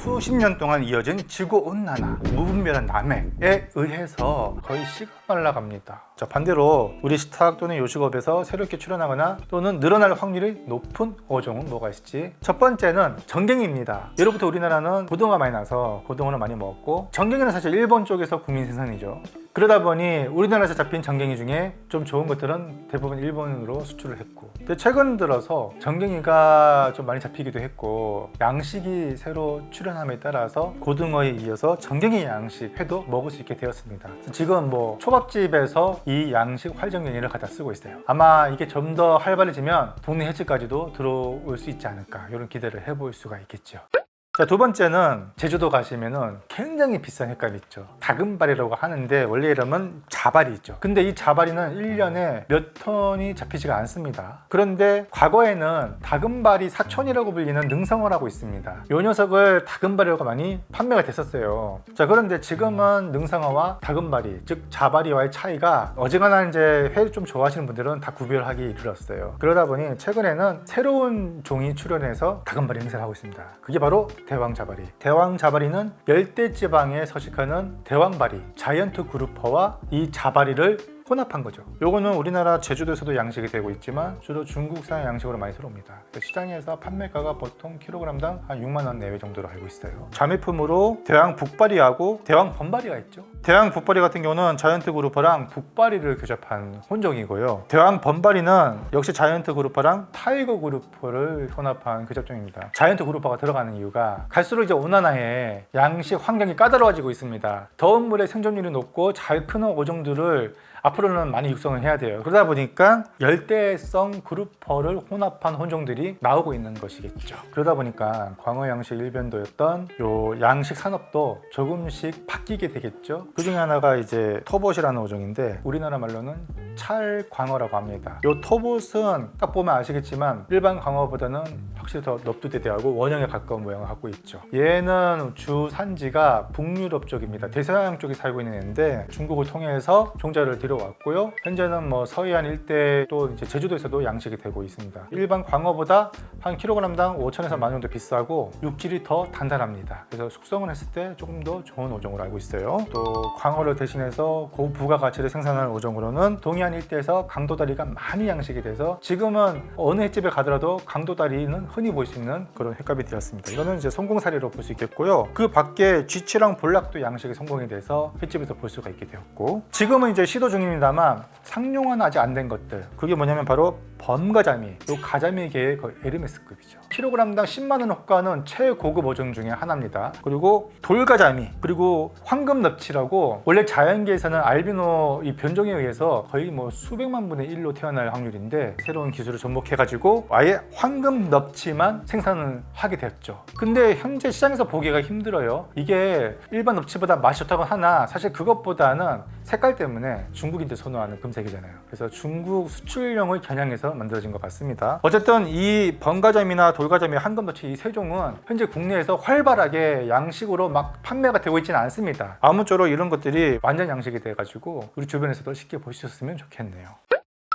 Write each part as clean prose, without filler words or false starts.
수십 년 동안 이어진 지구온난화, 무분별한 남획에 의해서 거의 식어 말라갑니다. 자, 반대로 우리 식탁 또는 요식업에서 새롭게 출현하거나 또는 늘어날 확률이 높은 어종은 뭐가 있을지. 첫 번째는 정갱이입니다. 예로부터 우리나라는 고등어가 많이 나서 고등어를 많이 먹었고, 정갱이는 사실 일본 쪽에서 국민 생선이죠. 그러다 보니 우리나라에서 잡힌 정갱이 중에 좀 좋은 것들은 대부분 일본으로 수출을 했고, 근데 최근 들어서 정갱이가 좀 많이 잡히기도 했고, 양식이 새로 출현함에 따라서 고등어에 이어서 정갱이 양식 회도 먹을 수 있게 되었습니다. 지금 뭐 초밥집에서 이 양식 활정갱이를 갖다 쓰고 있어요. 아마 이게 좀 더 활발해지면 동네 횟집까지도 들어올 수 있지 않을까, 이런 기대를 해볼 수가 있겠죠. 자, 두 번째는 제주도 가시면은 굉장히 비싼 횟감이 있죠. 다금바리라고 하는데 원래 이름은 자바리죠. 근데 이 자바리는 1년에 몇 톤이 잡히지가 않습니다. 그런데 과거에는 다금바리 사촌이라고 불리는 능성어라고 있습니다. 이 녀석을 다금바리라고 많이 판매가 됐었어요. 자, 그런데 지금은 능성어와 다금바리, 즉 자바리와의 차이가 어지간한 이제 회 좀 좋아하시는 분들은 다 구별하기 이르렀어요. 그러다 보니 최근에는 새로운 종이 출현해서 다금바리 행사를 하고 있습니다. 그게 바로 대왕자바리. 대왕자바리는 열대지방에 서식하는 대왕바리, 자이언트 그루퍼와 이 자바리를 혼합한 거죠. 요거는 우리나라 제주도에서도 양식이 되고 있지만 주로 중국산 양식으로 많이 들어옵니다. 시장에서 판매가가 보통 킬로그램당 한 6만 원 내외 정도로 알고 있어요. 자매품으로 대왕 북바리하고 대왕 범바리가 있죠. 대왕 북바리 같은 경우는 자이언트 그루퍼랑 북바리를 교접한 혼종이고요. 대왕 범바리는 역시 자이언트 그루퍼랑 타이거 그루퍼를 혼합한 교접종입니다. 자이언트 그루퍼가 들어가는 이유가 갈수록 이제 온난화에 양식 환경이 까다로워지고 있습니다. 더운 물에 생존율이 높고 잘 크는 어종들을 앞으로는 많이 육성을 해야 돼요. 그러다 보니까 열대성 그루퍼를 혼합한 혼종들이 나오고 있는 것이겠죠. 그러다 보니까 광어 양식 일변도였던 요 양식 산업도 조금씩 바뀌게 되겠죠. 그 중에 하나가 이제 토봇이라는 어종인데 우리나라 말로는 찰광어라고 합니다. 요 토봇은 딱 보면 아시겠지만 일반 광어보다는 확실히 더 넙두대대하고 원형에 가까운 모양을 갖고 있죠. 얘는 주 산지가 북유럽 쪽입니다. 대서양 쪽에 살고 있는 애인데 중국을 통해서 종자를 들여왔고요. 현재는 뭐 서해안 일대 또 이제 제주도에서도 양식이 되고 있습니다. 일반 광어보다 한 킬로그램당 5천에서 10,000원 정도 비싸고 육질이 더 단단합니다. 그래서 숙성을 했을 때 조금 더 좋은 어종으로 알고 있어요. 또 광어를 대신해서 고부가가치를 생산하는 어종으로는 동해안 일대에서 강도다리가 많이 양식이 돼서 지금은 어느 횟집에 가더라도 강도다리는 흔히 볼 수 있는 그런 횟감이 되었습니다. 이거는 이제 성공 사례로 볼 수 있겠고요. 그 밖에 쥐치랑 볼락도 양식이 성공이 돼서 횟집에서 볼 수가 있게 되었고, 지금은 이제 시도 중입니다만 상용화는 아직 안 된 것들, 그게 뭐냐면 바로 범가자미, 요 가자미계의 거의 에르메스급이죠. 킬로그램당 10만 원 호가는 최고급 어종 중에 하나입니다. 그리고 돌가자미, 그리고 황금넙치라고 원래 자연계에서는 알비노 이 변종에 의해서 거의 뭐 수백만 분의 1로 태어날 확률인데 새로운 기술을 접목해가지고 아예 황금넙치만 생산을 하게 됐죠. 근데 현재 시장에서 보기가 힘들어요. 이게 일반 넙치보다 맛이 좋다고 하나 사실 그것보다는 색깔 때문에 중국인들 선호하는 금색이잖아요. 그래서 중국 수출용을 겨냥해서 만들어진 것 같습니다. 어쨌든 이 번가자미나 돌가자미, 황금넙치 이 세 종은 현재 국내에서 활발하게 양식으로 막 판매가 되고 있지는 않습니다. 아무쪼록 이런 것들이 완전 양식이 돼가지고 우리 주변에서도 쉽게 보셨으면 좋겠네요.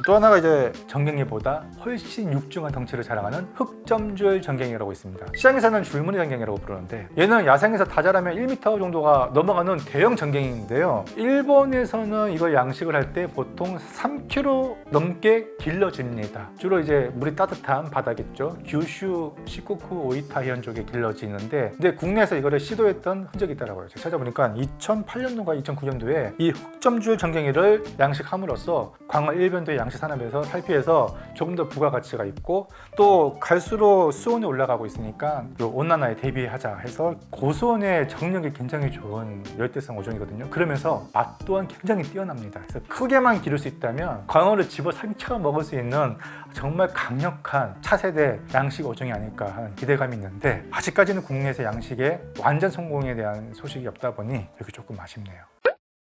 또 하나가 이제 정갱이보다 훨씬 육중한 덩치를 자랑하는 흑점줄 정갱이라고 있습니다. 시장에서는 줄무늬 정갱이라고 부르는데 얘는 야생에서 다 자라면 1m 정도가 넘어가는 대형 정갱이인데요. 일본에서는 이걸 양식을 할 때 보통 3kg 넘게 길러집니다. 주로 이제 물이 따뜻한 바다겠죠. 규슈, 시코쿠, 오이타현 쪽에 길러지는데, 근데 국내에서 이거를 시도했던 흔적이 있더라고요. 제가 찾아보니까 2008년도가 2009년도에 이 흑점줄 정갱이를 양식함으로써 광어 일변도의 양식 산업에서 탈피해서 조금 더 부가가치가 있고, 또 갈수록 수온이 올라가고 있으니까 온난화에 대비하자 해서 고수온의 정력이 굉장히 좋은 열대성 어종이거든요. 그러면서 맛 또한 굉장히 뛰어납니다. 그래서 크게만 기를 수 있다면 광어를 집어 삼켜 먹을 수 있는 정말 강력한 차세대 양식 어종이 아닐까 하는 기대감이 있는데, 아직까지는 국내에서 양식의 완전 성공에 대한 소식이 없다 보니 여기 조금 아쉽네요.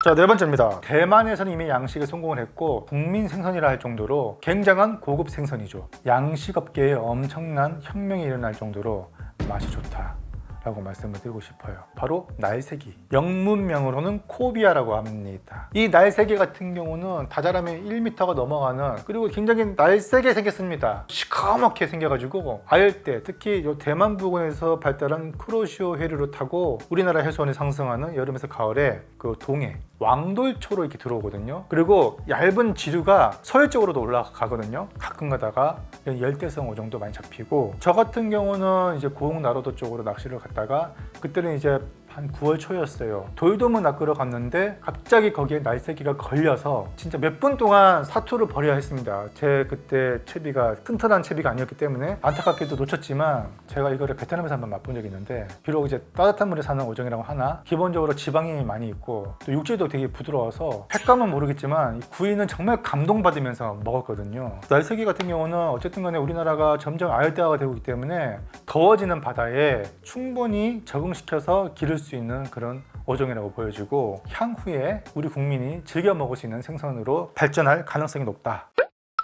자, 네 번째입니다. 대만에서는 이미 양식에 성공을 했고 국민 생선이라 할 정도로 굉장한 고급 생선이죠. 양식업계에 엄청난 혁명이 일어날 정도로 맛이 좋다, 라고 말씀을 드리고 싶어요. 바로 날새기, 영문명으로는 코비아라고 합니다. 이 날새기 같은 경우는 다자라면 1m가 넘어가는, 그리고 굉장히 날쌔게 생겼습니다. 시커멓게 생겨가지고 아열대, 특히 이 대만 부근에서 발달한 쿠로시오 해류를 타고 우리나라 해수원에 상승하는 여름에서 가을에 그 동해 왕돌초로 이렇게 들어오거든요. 그리고 얇은 지류가 서해쪽으로도 올라가거든요. 가끔 가다가 열대성 어종도 많이 잡히고, 저 같은 경우는 이제 고흥나로도 쪽으로 낚시를 갔다가 그때는 이제 한 9월 초였어요. 돌돔을 낚으러 갔는데 갑자기 거기에 날새기가 걸려서 진짜 몇 분 동안 사투를 벌여야 했습니다. 제 그때 채비가 튼튼한 채비가 아니었기 때문에 안타깝게도 놓쳤지만, 제가 이거를 베트남에서 한번 맛본 적이 있는데, 비록 이제 따뜻한 물에 사는 어종이라고 하나 기본적으로 지방이 많이 있고 또 육질도 되게 부드러워서 색감은 모르겠지만 구이는 정말 감동받으면서 먹었거든요. 날새기 같은 경우는 어쨌든 간에 우리나라가 점점 아열대화가 되고 있기 때문에 더워지는 바다에 충분히 적응시켜서 기를 수 있는 그런 어종이라고 보여지고, 향후에 우리 국민이 즐겨 먹을 수 있는 생선으로 발전할 가능성이 높다.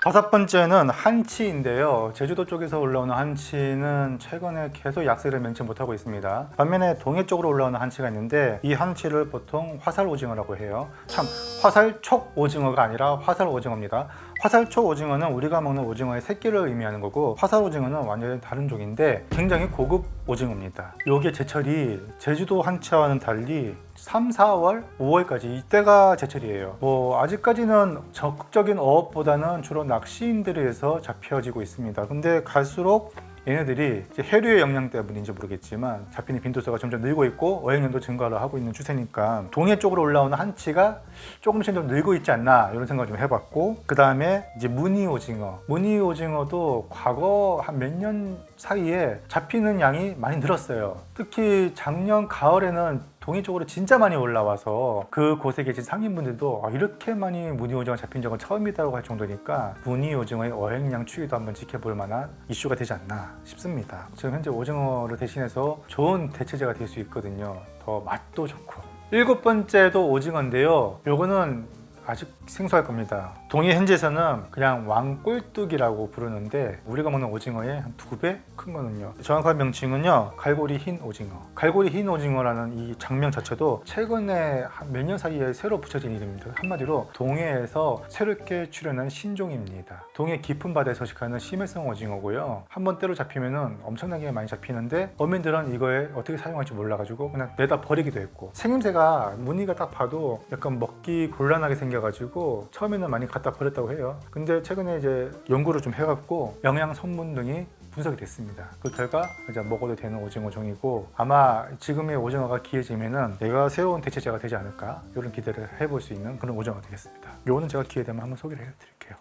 다섯 번째는 한치인데요. 제주도 쪽에서 올라오는 한치는 최근에 계속 약세를 면치 못하고 있습니다. 반면에 동해 쪽으로 올라오는 한치가 있는데, 이 한치를 보통 화살 오징어라고 해요. 참, 화살촉 오징어가 아니라 화살 오징어입니다. 화살촉 오징어는 우리가 먹는 오징어의 새끼를 의미하는 거고, 화살 오징어는 완전히 다른 종인데 굉장히 고급 오징어입니다. 요게 제철이 제주도 한치와는 달리 3, 4월, 5월까지 이때가 제철이에요. 아직까지는 적극적인 어업보다는 주로 낚시인들에 의해서 잡혀지고 있습니다. 근데 갈수록 얘네들이 이제 해류의 영향 때문인지 모르겠지만 잡히는 빈도수가 점점 늘고 있고 어획량도 증가를 하고 있는 추세니까 동해 쪽으로 올라오는 한치가 조금씩 좀 늘고 있지 않나, 이런 생각을 좀 해봤고, 그 다음에 이제 무늬 오징어도 과거 한 몇 년 사이에 잡히는 양이 많이 늘었어요. 특히 작년 가을에는 동해 쪽으로 진짜 많이 올라와서 그곳에 계신 상인분들도 이렇게 많이 무늬 오징어 잡힌 적은 처음이라고 할 정도니까 무늬 오징어의 어획량 추이도 한번 지켜볼 만한 이슈가 되지 않나 싶습니다. 지금 현재 오징어를 대신해서 좋은 대체제가 될 수 있거든요. 더 맛도 좋고. 일곱 번째도 오징어인데요. 요거는 아직 생소할 겁니다. 동해 현지에서는 그냥 왕꼴뚜기라고 부르는데 우리가 먹는 오징어의 한 2배 큰 거는요. 정확한 명칭은요, 갈고리 흰 오징어. 갈고리 흰 오징어라는 이 장명 자체도 최근에 한 몇 년 사이에 새로 붙여진 이름입니다. 한마디로 동해에서 새롭게 출현한 신종입니다. 동해 깊은 바다에 서식하는 심해성 오징어고요. 한번 때로 잡히면은 엄청나게 많이 잡히는데 어민들은 이거에 어떻게 사용할지 몰라가지고 그냥 내다 버리기도 했고, 생김새가 무늬가 딱 봐도 약간 먹기 곤란하게 생겨가지고 처음에는 많이 갖다 버렸다고 해요. 근데 최근에 이제 연구를 좀 해갖고 영양 성분 등이 분석이 됐습니다. 그 결과 이제 먹어도 되는 오징어 종이고, 아마 지금의 오징어가 기회지면은 내가 새로운 대체제가 되지 않을까, 이런 기대를 해볼 수 있는 그런 오징어가 되겠습니다. 요거는 제가 기회 되면 한번 소개를 해드릴게요.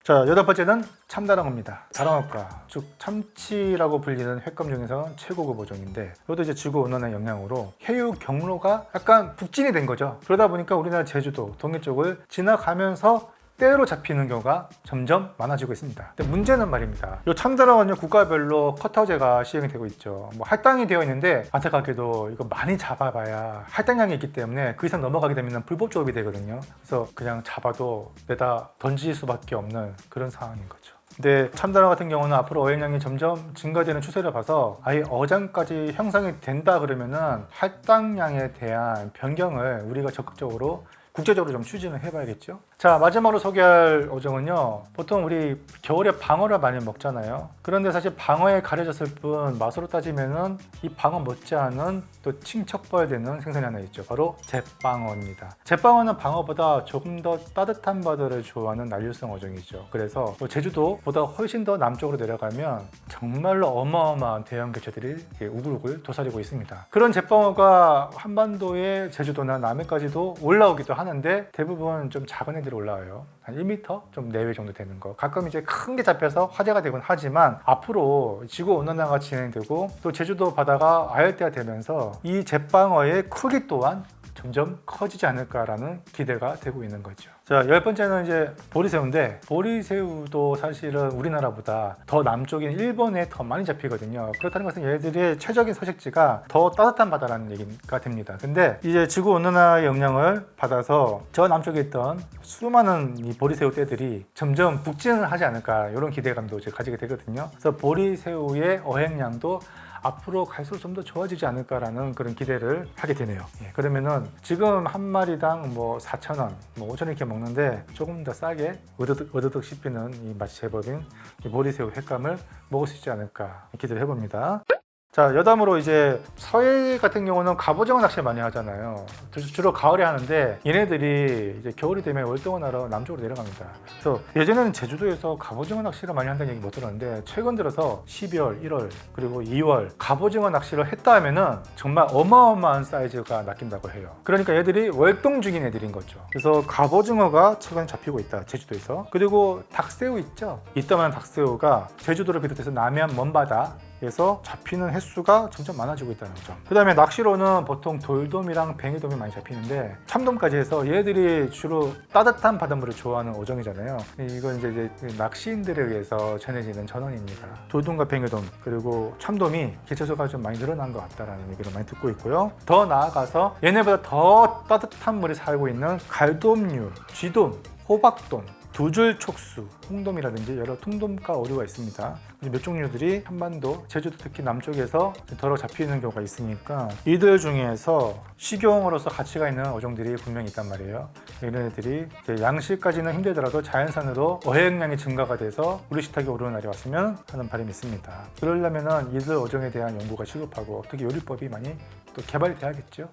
자, 여덟 번째는 참다랑어입니다. 다랑어과, 즉 참치라고 불리는 횟감 중에서 최고급 어종인데, 이것도 이제 지구온난화의 영향으로 해유 경로가 약간 북진이 된 거죠. 그러다 보니까 우리나라 제주도 동해 쪽을 지나가면서 때로 잡히는 경우가 점점 많아지고 있습니다. 근데 문제는 말입니다. 이 참다랑어는 국가별로 커터제가 시행이 되고 있죠. 할당이 되어 있는데 안타깝게도 이거 많이 잡아봐야 할당량이 있기 때문에 그 이상 넘어가게 되면 불법 조업이 되거든요. 그래서 그냥 잡아도 내다 던질 수밖에 없는 그런 상황인 거죠. 근데 참다랑어 같은 경우는 앞으로 어획량이 점점 증가되는 추세를 봐서 아예 어장까지 형성이 된다 그러면은 할당량에 대한 변경을 우리가 적극적으로 국제적으로 좀 추진을 해봐야겠죠. 자, 마지막으로 소개할 어종은요, 보통 우리 겨울에 방어를 많이 먹잖아요. 그런데 사실 방어에 가려졌을 뿐 맛으로 따지면은 이 방어 못지않은 또 칭척벌되는 생선이 하나 있죠. 바로 잿방어입니다. 잿방어는 방어보다 조금 더 따뜻한 바다를 좋아하는 난류성 어종이죠. 그래서 제주도보다 훨씬 더 남쪽으로 내려가면 정말로 어마어마한 대형 개체들이 우글우글 도사리고 있습니다. 그런 잿방어가 한반도의 제주도나 남해까지도 올라오기도 하는데 대부분 좀 작은 애들이 올라와요. 한 1m 좀 내외 정도 되는 거. 가끔 이제 큰 게 잡혀서 화제가 되곤 하지만 앞으로 지구 온난화가 진행되고 또 제주도 바다가 아열대가 되면서 이 잿방어의 크기 또한 점점 커지지 않을까라는 기대가 되고 있는 거죠. 자, 열 번째는 이제 보리새우인데, 보리새우도 사실은 우리나라보다 더 남쪽인 일본에 더 많이 잡히거든요. 그렇다는 것은 얘네들의 최적인 서식지가 더 따뜻한 바다라는 얘기가 됩니다. 근데 이제 지구온난화의 영향을 받아서 저 남쪽에 있던 수많은 이 보리새우 떼들이 점점 북진을 하지 않을까, 이런 기대감도 이제 가지게 되거든요. 그래서 보리새우의 어획량도 앞으로 갈수록 좀 더 좋아지지 않을까라는 그런 기대를 하게 되네요. 예, 그러면은 지금 한 마리당 뭐 4,000원, 뭐 5,000원 이렇게 먹는데 조금 더 싸게 으드득 씹히는 이 맛이 제법인 이 보리새우 횟감을 먹을 수 있지 않을까 기대를 해봅니다. 자, 여담으로 이제 서해 같은 경우는 갑오징어 낚시를 많이 하잖아요. 주로 가을에 하는데 얘네들이 이제 겨울이 되면 월동을 하러 남쪽으로 내려갑니다. 그래서 예전에는 제주도에서 갑오징어 낚시를 많이 한다는 얘기 못 들었는데 최근 들어서 12월, 1월 그리고 2월 갑오징어 낚시를 했다 하면은 정말 어마어마한 사이즈가 낚인다고 해요. 그러니까 얘들이 월동 중인 애들인 거죠. 그래서 갑오징어가 최근에 잡히고 있다, 제주도에서. 그리고 닭새우 있죠. 이따만한 닭새우가 제주도를 비롯해서 남해안 먼바다에서 잡히는 횟수가 점점 많아지고 있다는 점. 그 다음에 낚시로는 보통 돌돔이랑 뱅이돔이 많이 잡히는데 참돔까지 해서 얘들이 주로 따뜻한 바닷물을 좋아하는 어종이잖아요. 이건 이제 낚시인들에 의해서 전해지는 전언입니다. 돌돔과 뱅이돔 그리고 참돔이 개체수가 좀 많이 늘어난 것 같다라는 얘기를 많이 듣고 있고요. 더 나아가서 얘네보다 더 따뜻한 물에 살고 있는 갈돔류, 쥐돔, 호박돔, 두줄 촉수, 홍돔이라든지 여러 통돔과 어류가 있습니다. 몇 종류들이 한반도, 제주도 특히 남쪽에서 덜어 잡히는 경우가 있으니까 이들 중에서 식용으로서 가치가 있는 어종들이 분명히 있단 말이에요. 얘네들이 양식까지는 힘들더라도 자연산으로 어획량이 증가가 돼서 우리 식탁에 오르는 날이 왔으면 하는 바람이 있습니다. 그러려면 이들 어종에 대한 연구가 시급하고 특히 요리법이 많이 또 개발이 돼야겠죠.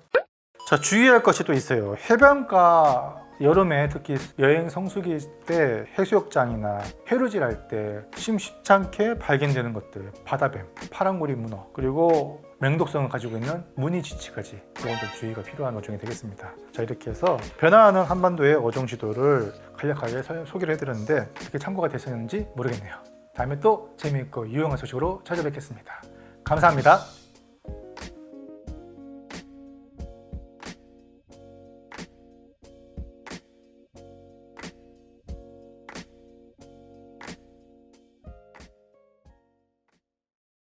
자, 주의할 것이 또 있어요. 해변가 여름에 특히 여행 성수기 때 해수욕장이나 해루질 할 때 심심찮게 발견되는 것들, 바다뱀, 파란고리 문어, 그리고 맹독성을 가지고 있는 무늬지치까지 이건 좀 주의가 필요한 어종이 되겠습니다. 자, 이렇게 해서 변화하는 한반도의 어종 지도를 간략하게 소개를 해드렸는데 어떻게 참고가 되셨는지 모르겠네요. 다음에 또 재미있고 유용한 소식으로 찾아뵙겠습니다. 감사합니다.